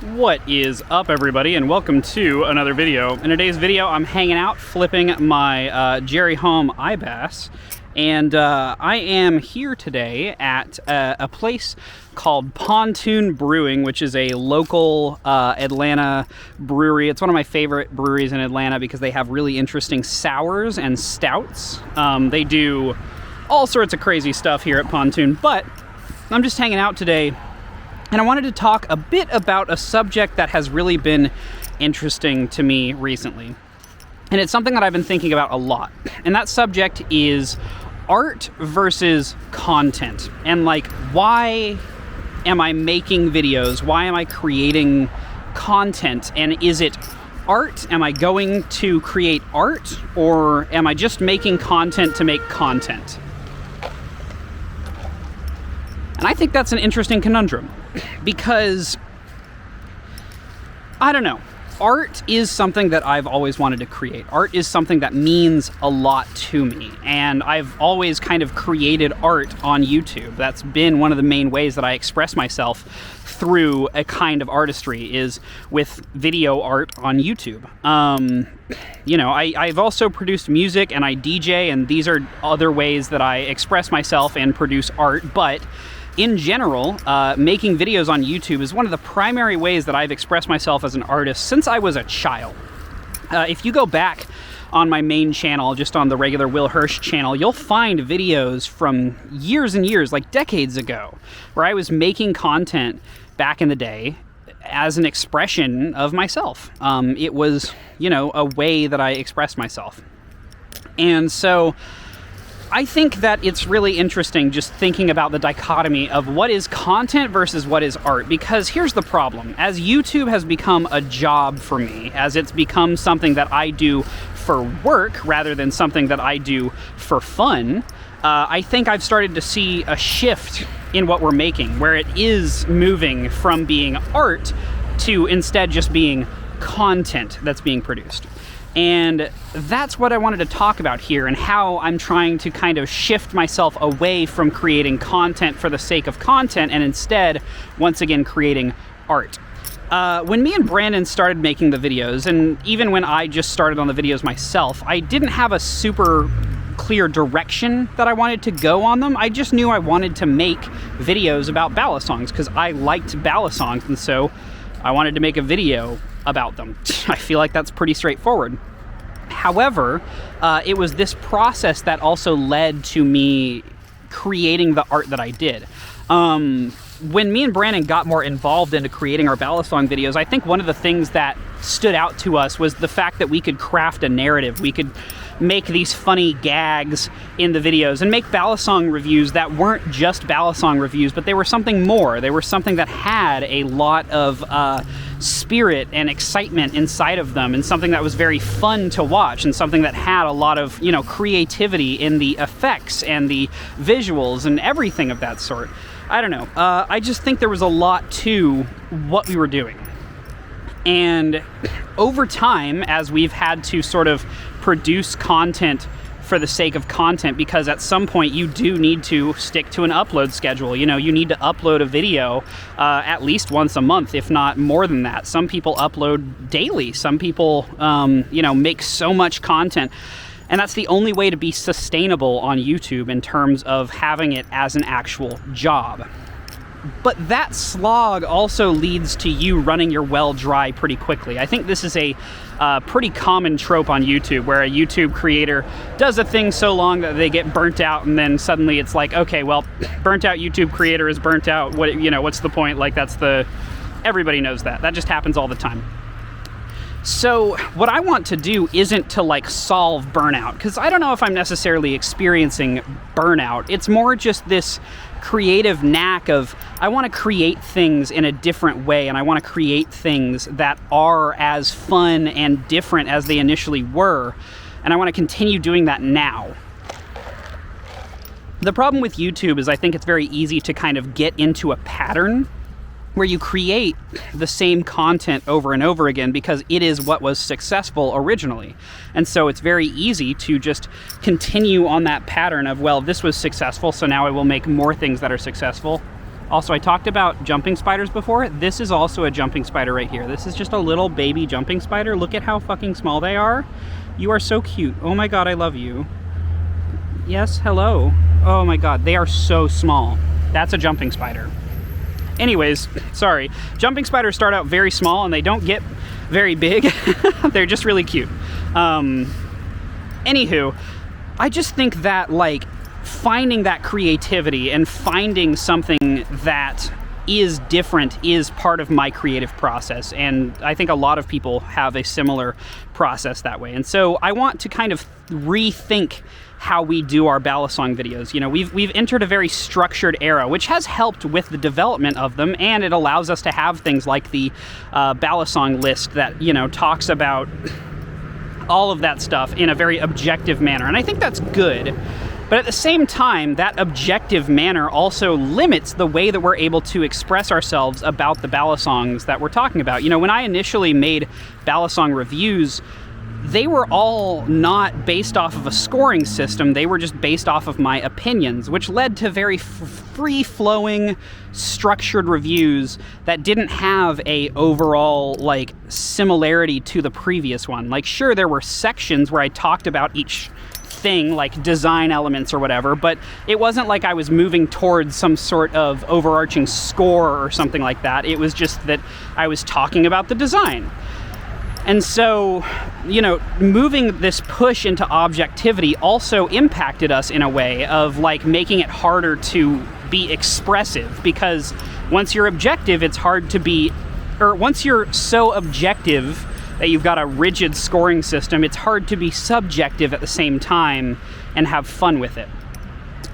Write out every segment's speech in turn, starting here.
What is up, everybody, and welcome to another video. In today's video, I'm hanging out flipping my Jerry Home iBass, and I am here today at a place called Pontoon Brewing, which is a local Atlanta brewery. It's one of my favorite breweries in Atlanta because they have really interesting sours and stouts. They do all sorts of crazy stuff here at Pontoon, but I'm just hanging out today. And I wanted to talk a bit about a subject that has really been interesting to me recently. And it's something that I've been thinking about a lot. And that subject is art versus content. And like, why am I making videos? Why am I creating content? And is it art? Am I going to create art? Or am I just making content to make content? And I think that's an interesting conundrum because, I don't know, art is something that I've always wanted to create. Art is something that means a lot to me, and I've always kind of created art on YouTube. That's been one of the main ways that I express myself through a kind of artistry, is with video art on YouTube. You know, I've also produced music and I DJ, and these are other ways that I express myself and produce art, but in general, making videos on YouTube is one of the primary ways that I've expressed myself as an artist since I was a child. If you go back on my main channel, just on the regular Hirsch channel, you'll find videos from years and years, like decades ago, where I was making content back in the day as an expression of myself. It was, you know, a way that I expressed myself. And so I think that it's really interesting just thinking about the dichotomy of what is content versus what is art, because here's the problem. As YouTube has become a job for me, as it's become something that I do for work rather than something that I do for fun, I think I've started to see a shift in what we're making, where it is moving from being art to instead just being content that's being produced. And that's what I wanted to talk about here, and how I'm trying to kind of shift myself away from creating content for the sake of content and instead, once again, creating art. When me and Brandon started making the videos, and even when I just started on the videos myself, I didn't have a super clear direction that I wanted to go on them. I just knew I wanted to make videos about Balisongs because I liked Balisongs, and so I wanted to make a video about them. I feel like that's pretty straightforward. However, it was this process that also led to me creating the art that I did. When me and Brandon got more involved into creating our Balisong videos, I think one of the things that stood out to us was the fact that we could craft a narrative. We could make these funny gags in the videos and make Balisong reviews that weren't just Balisong reviews, but they were something more. They were something that had a lot of spirit and excitement inside of them, and something that was very fun to watch, and something that had a lot of, you know, creativity in the effects and the visuals and everything of that sort. I don't know. I just think there was a lot to what we were doing. And over time, as we've had to sort of produce content for the sake of content, because at some point you do need to stick to an upload schedule. You know, you need to upload a video at least once a month, if not more than that. Some people upload daily. Some people, you know, make so much content. And that's the only way to be sustainable on YouTube in terms of having it as an actual job. But that slog also leads to you running your well dry pretty quickly. I think this is a pretty common trope on YouTube, where a YouTube creator does a thing so long that they get burnt out, and then suddenly it's like, okay, well, burnt out YouTube creator is burnt out. What, you know, what's the point? Like, everybody knows that. That just happens all the time. So what I want to do isn't to like solve burnout, because I don't know if I'm necessarily experiencing burnout. It's more just this creative knack of, I want to create things in a different way, and I want to create things that are as fun and different as they initially were, and I want to continue doing that now. The problem with YouTube is I think it's very easy to kind of get into a pattern where you create the same content over and over again because it is what was successful originally. And so it's very easy to just continue on that pattern of, well, this was successful, so now I will make more things that are successful. Also, I talked about jumping spiders before. This is also a jumping spider right here. This is just a little baby jumping spider. Look at how fucking small they are. You are so cute. Oh my god, I love you. Yes, hello. Oh my god, they are so small. That's a jumping spider. Anyways, sorry. Jumping spiders start out very small and they don't get very big. They're just really cute. Anywho, I just think that, like, finding that creativity and finding something that is different is part of my creative process, and I think a lot of people have a similar process that way. And so I want to kind of rethink how we do our Balisong videos. You know, we've entered a very structured era, which has helped with the development of them, and it allows us to have things like the Balisong list that, you know, talks about all of that stuff in a very objective manner, and I think that's good. But at the same time, that objective manner also limits the way that we're able to express ourselves about the Balisongs that we're talking about. You know, when I initially made Balisong reviews, they were all not based off of a scoring system. They were just based off of my opinions, which led to very free-flowing, structured reviews that didn't have a overall, like, similarity to the previous one. Like, sure, there were sections where I talked about each thing, like design elements or whatever, but it wasn't like I was moving towards some sort of overarching score or something like that. It was just that I was talking about the design. And so, you know, moving this push into objectivity also impacted us in a way of, like, making it harder to be expressive, because once you're objective, it's hard to be, or once you're so objective that you've got a rigid scoring system, it's hard to be subjective at the same time and have fun with it.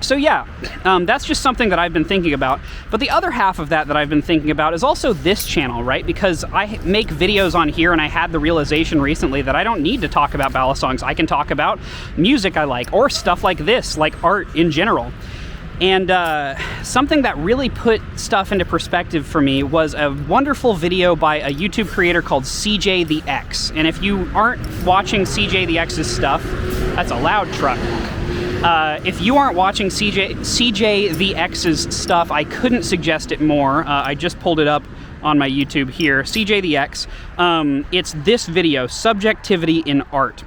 So yeah, that's just something that I've been thinking about. But the other half of that I've been thinking about is also this channel, right? Because I make videos on here, and I had the realization recently that I don't need to talk about Balisongs. I can talk about music I like, or stuff like this, like art in general. And something that really put stuff into perspective for me was a wonderful video by a YouTube creator called CJ the X. And if you aren't watching CJ the X's stuff, that's a loud truck. If you aren't watching CJ the X's stuff, I couldn't suggest it more. I just pulled it up on my YouTube here. CJ the X. It's this video, Subjectivity in Art,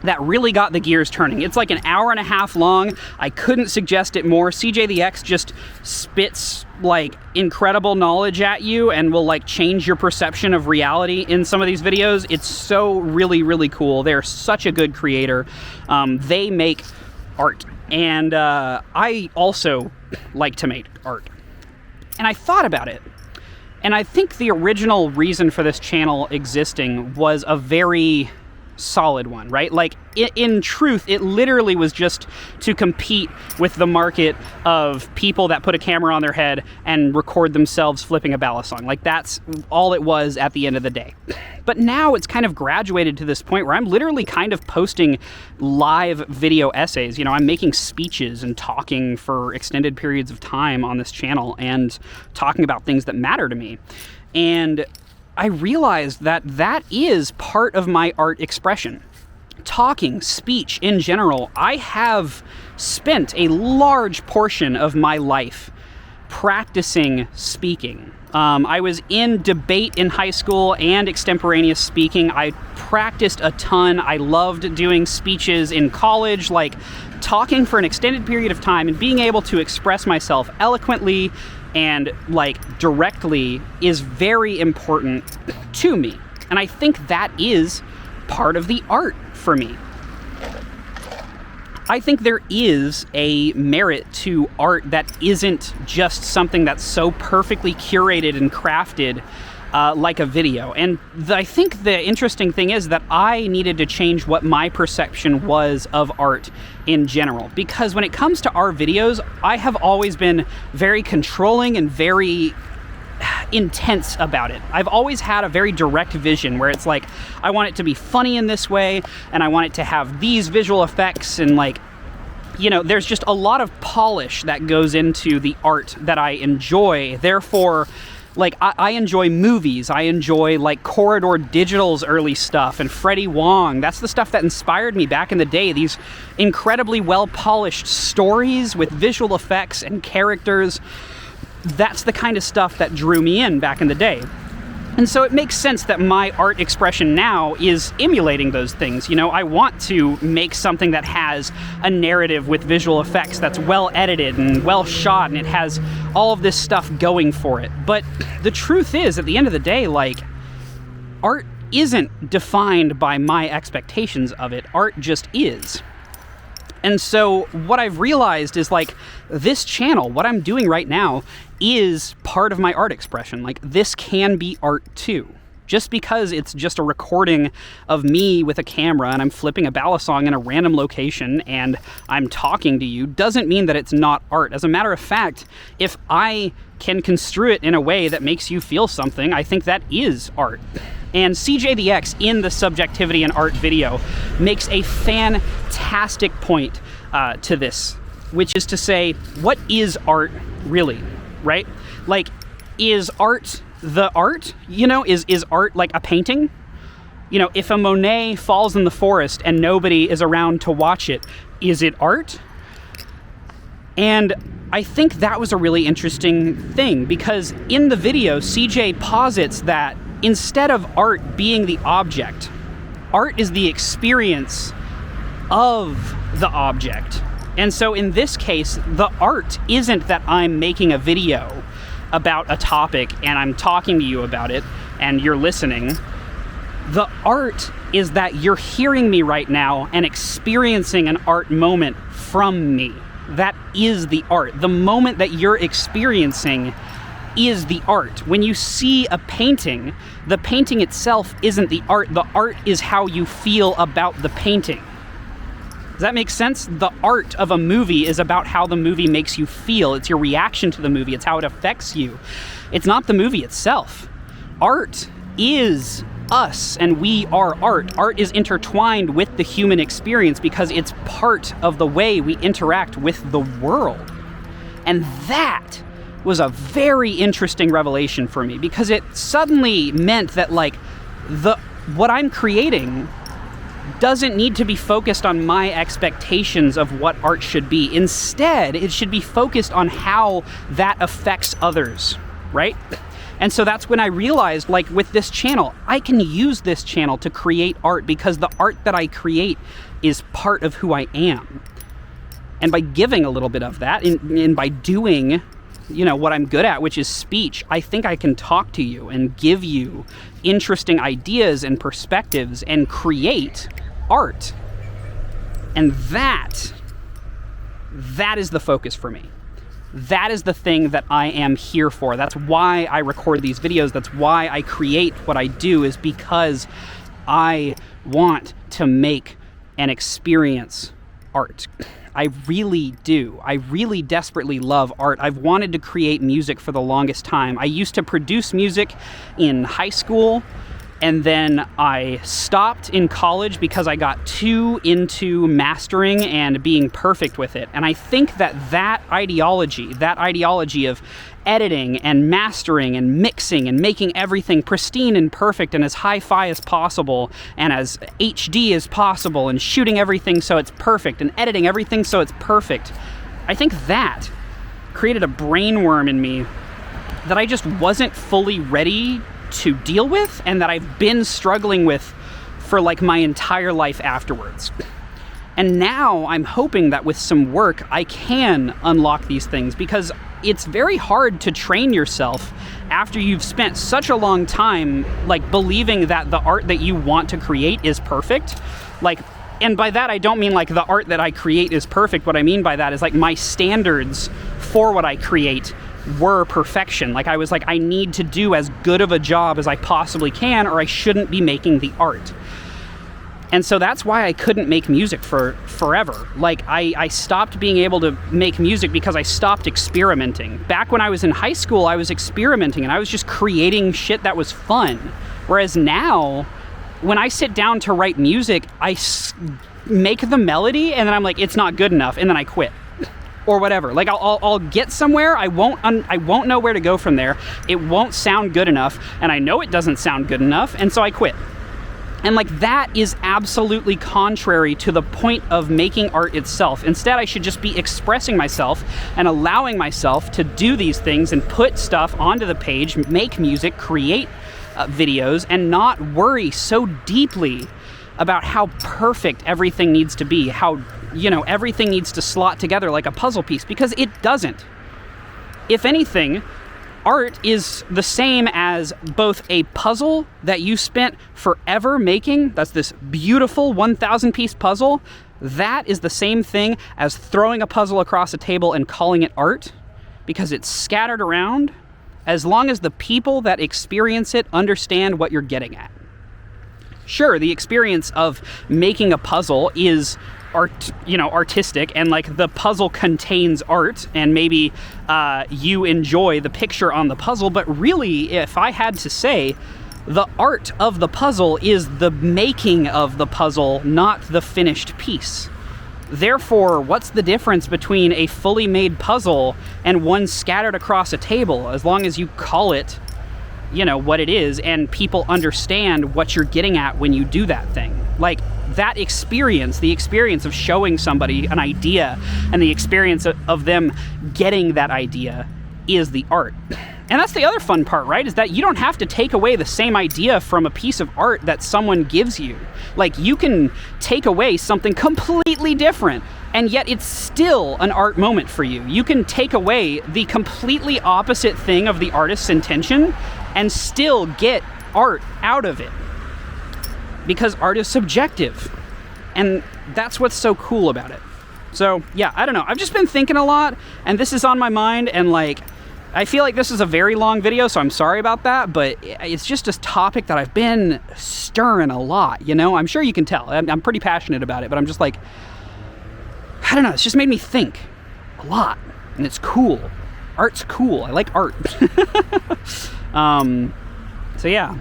that really got the gears turning. It's like an hour and a half long. I couldn't suggest it more. CJ the X just spits, like, incredible knowledge at you and will, like, change your perception of reality in some of these videos. It's so really, really cool. They're such a good creator. They make art, and I also like to make art. And I thought about it, and I think the original reason for this channel existing was a very solid one, right? Like, in truth, it literally was just to compete with the market of people that put a camera on their head and record themselves flipping a Balisong. Like, that's all it was at the end of the day. But now it's kind of graduated to this point where I'm literally kind of posting live video essays. You know, I'm making speeches and talking for extended periods of time on this channel and talking about things that matter to me. And I realized that that is part of my art expression. Talking, speech in general. I have spent a large portion of my life practicing speaking. I was in debate in high school and extemporaneous speaking. I practiced a ton. I loved doing speeches in college, like talking for an extended period of time and being able to express myself eloquently and, like, directly is very important to me. And I think that is part of the art for me. I think there is a merit to art that isn't just something that's so perfectly curated and crafted like a video. And I think the interesting thing is that I needed to change what my perception was of art in general. Because when it comes to our videos, I have always been very controlling and very intense about it. I've always had a very direct vision where it's like, I want it to be funny in this way, and I want it to have these visual effects, and, like, you know, there's just a lot of polish that goes into the art that I enjoy. Therefore, like, I enjoy movies. I enjoy, like, Corridor Digital's early stuff and Freddie Wong. That's the stuff that inspired me back in the day. These incredibly well-polished stories with visual effects and characters that's the kind of stuff that drew me in back in the day. And so it makes sense that my art expression now is emulating those things. You know, I want to make something that has a narrative with visual effects that's well edited and well shot, and it has all of this stuff going for it. But the truth is, at the end of the day, like, art isn't defined by my expectations of it. Art just is. And so what I've realized is, like, this channel, what I'm doing right now, is part of my art expression. Like, this can be art too. Just because it's just a recording of me with a camera and I'm flipping a Balisong in a random location and I'm talking to you doesn't mean that it's not art. As a matter of fact, if I can construe it in a way that makes you feel something, I think that is art. And CJ the X in the Subjectivity and Art video makes a fantastic point to this, which is to say, what is art really, right? Like, is art the art? You know, is art like a painting? You know, if a Monet falls in the forest and nobody is around to watch it, is it art? And I think that was a really interesting thing, because in the video, CJ posits that instead of art being the object, art is the experience of the object. And so in this case, the art isn't that I'm making a video about a topic and I'm talking to you about it and you're listening. The art is that you're hearing me right now and experiencing an art moment from me. That is the art. The moment that you're experiencing is the art. When you see a painting, the painting itself isn't the art. The art is how you feel about the painting. Does that make sense? The art of a movie is about how the movie makes you feel. It's your reaction to the movie. It's how it affects you. It's not the movie itself. Art is us, and we are art. Art is intertwined with the human experience because it's part of the way we interact with the world. And that was a very interesting revelation for me, because it suddenly meant that, like, what I'm creating doesn't need to be focused on my expectations of what art should be. Instead, it should be focused on how that affects others, right? And so that's when I realized, like, with this channel, I can use this channel to create art because the art that I create is part of who I am. And by giving a little bit of that, and by doing, you know, what I'm good at, which is speech, I think I can talk to you and give you interesting ideas and perspectives and create art. And that is the focus for me. That is the thing that I am here for. That's why I record these videos. That's why I create what I do, is because I want to make and experience art. I really do. I really desperately love art. I've wanted to create music for the longest time. I used to produce music in high school, and then I stopped in college because I got too into mastering and being perfect with it. And I think that ideology of editing and mastering and mixing and making everything pristine and perfect and as hi-fi as possible and as HD as possible and shooting everything so it's perfect and editing everything so it's perfect, I think that created a brain worm in me that I just wasn't fully ready to deal with, and that I've been struggling with for like my entire life afterwards. And now I'm hoping that with some work I can unlock these things, because it's very hard to train yourself after you've spent such a long time like believing that the art that you want to create is perfect. Like, and by that I don't mean like the art that I create is perfect. What I mean by that is like my standards for what I create were perfection. Like I was like, I need to do as good of a job as I possibly can, or I shouldn't be making the art. And so that's why I couldn't make music for forever. Like I stopped being able to make music because I stopped experimenting. Back when I was in high school, I was experimenting and I was just creating shit that was fun. Whereas now, when I sit down to write music, I make the melody and then I'm like, it's not good enough, and then I quit. Or whatever. Like I'll get somewhere, I won't know where to go from there. It won't sound good enough, and I know it doesn't sound good enough, and so I quit. And like, that is absolutely contrary to the point of making art itself. Instead, I should just be expressing myself and allowing myself to do these things and put stuff onto the page, make music, create videos, and not worry so deeply about how perfect everything needs to be, how, you know, everything needs to slot together like a puzzle piece, because it doesn't. If anything, art is the same as both a puzzle that you spent forever making, that's this beautiful 1,000-piece puzzle. That is the same thing as throwing a puzzle across a table and calling it art, because it's scattered around, as long as the people that experience it understand what you're getting at. Sure, the experience of making a puzzle is artistic, and like, the puzzle contains art, and maybe you enjoy the picture on the puzzle, but really, if I had to say, the art of the puzzle is the making of the puzzle, not the finished piece. Therefore, what's the difference between a fully made puzzle and one scattered across a table, as long as you call it, you know, what it is, and people understand what you're getting at when you do that thing? Like, that experience, the experience of showing somebody an idea and the experience of them getting that idea, is the art. And that's the other fun part, right? Is that you don't have to take away the same idea from a piece of art that someone gives you. Like, you can take away something completely different, and yet it's still an art moment for you. You can take away the completely opposite thing of the artist's intention and still get art out of it. Because art is subjective. And that's what's so cool about it. So, yeah, I don't know. I've just been thinking a lot, and this is on my mind, and like, I feel like this is a very long video, so I'm sorry about that, but it's just a topic that I've been stirring a lot, you know? I'm sure you can tell. I'm pretty passionate about it, but I'm just like, I don't know, it's just made me think a lot, and it's cool. Art's cool. I like art. So yeah.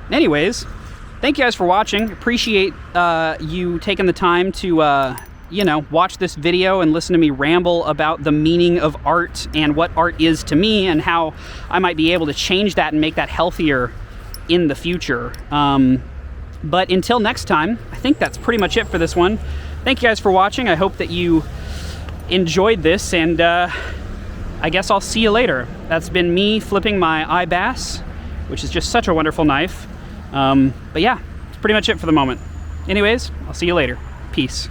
Anyways, thank you guys for watching. Appreciate you taking the time to you know, watch this video and listen to me ramble about the meaning of art and what art is to me, and how I might be able to change that and make that healthier in the future. But until next time, I think that's pretty much it for this one. Thank you guys for watching. I hope that you enjoyed this, and I guess I'll see you later. That's been me flipping my iBass, which is just such a wonderful knife. But yeah, that's pretty much it for the moment. Anyways, I'll see you later. Peace.